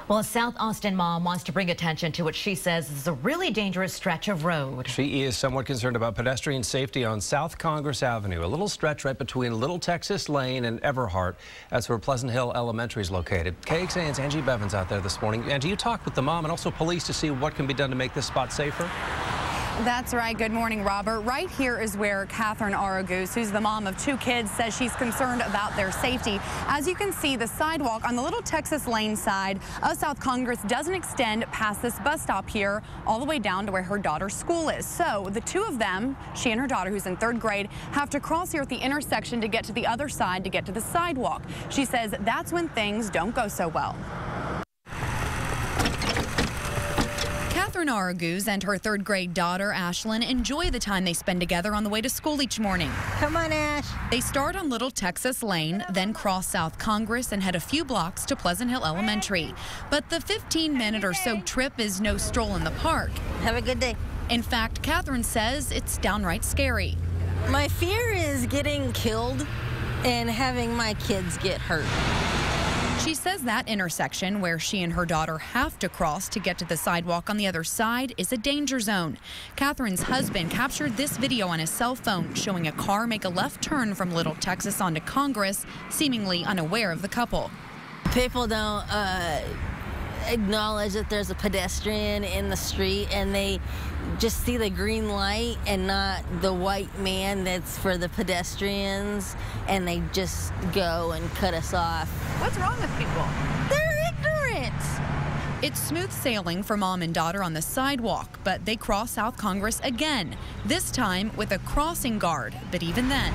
Well, a South Austin mom wants to bring attention to what she says is a really dangerous stretch of road. She is somewhat concerned about pedestrian safety on South Congress Avenue, a little stretch right between Little Texas Lane and Everhart. That's where Pleasant Hill Elementary is located. KXAN's Angie Bevan's out there this morning. Angie, you talked with the mom and also police to see what can be done to make this spot safer. That's right. Good morning, Robert. Right here is where Catherine Aragoose, who's the mom of 2 kids, says she's concerned about their safety. As you can see, the sidewalk on the Little Texas Lane side of South Congress doesn't extend past this bus stop here all the way down to where her daughter's school is. So the 2 of them, she and her daughter, who's in 3rd grade, have to cross here at the intersection to get to the other side to get to the sidewalk. She says that's when things don't go so well. Catherine Aragoose and her 3rd grade daughter, Ashlyn, enjoy the time they spend together on the way to school each morning. Come on, Ash. They start on Little Texas Lane, then cross South Congress and head a few blocks to Pleasant Hill Elementary. But the 15-minute or so trip is no stroll in the park. Have a good day. In fact, Catherine says it's downright scary. My fear is getting killed and having my kids get hurt. She says that intersection where she and her daughter have to cross to get to the sidewalk on the other side is a danger zone. Catherine's husband captured this video on his cell phone showing a car make a left turn from Little Texas onto Congress, seemingly unaware of the couple. People don't acknowledge that there's a pedestrian in the street, and they just see the green light and not the white man that's for the pedestrians, and they just go and cut us off. What's wrong with people? They're ignorant. It's smooth sailing for mom and daughter on the sidewalk, but they cross South Congress again, this time with a crossing guard. But even then,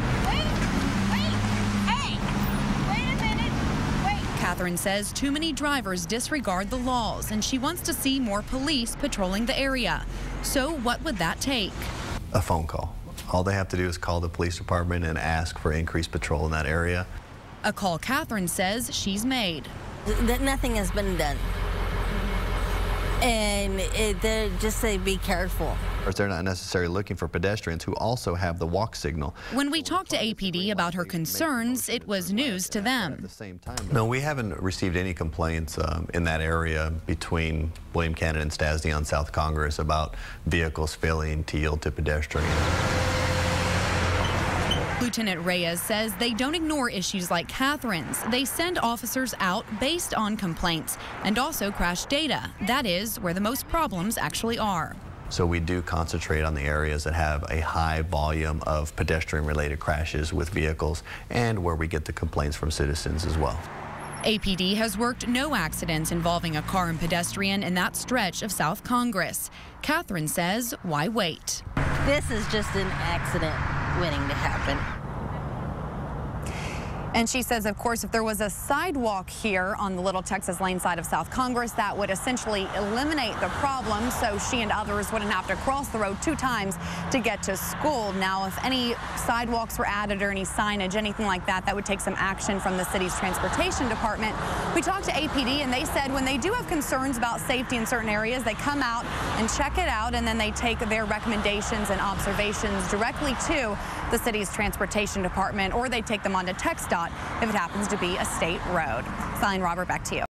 Catherine says too many drivers disregard the laws, and she wants to see more police patrolling the area. So what would that take? A phone call. All they have to do is call the police department and ask for increased patrol in that area. A call Catherine says she's made. Nothing has been done. And they just say be careful. They're not necessarily looking for pedestrians who also have the walk signal. When we talked to APD about her concerns, it was news to them. No, we haven't received any complaints in that area between William Cannon and Stasny on South Congress about vehicles failing to yield to pedestrians. Lieutenant Reyes says they don't ignore issues like Catherine's. They send officers out based on complaints and also crash data. That is where the most problems actually are. So we do concentrate on the areas that have a high volume of pedestrian-related crashes with vehicles and where we get the complaints from citizens as well. APD has worked no accidents involving a car and pedestrian in that stretch of South Congress. Catherine says, why wait? This is just an accident waiting to happen. And she says, of course, if there was a sidewalk here on the Little Texas Lane side of South Congress, that would essentially eliminate the problem, so she and others wouldn't have to cross the road 2 times to get to school. Now, if any sidewalks were added or any signage, anything like that, that would take some action from the city's transportation department. We talked to APD, and they said when they do have concerns about safety in certain areas, they come out and check it out, and then they take their recommendations and observations directly to the city's transportation department, or they take them on to TxDOT if it happens to be a state road. Fine, Robert, back to you.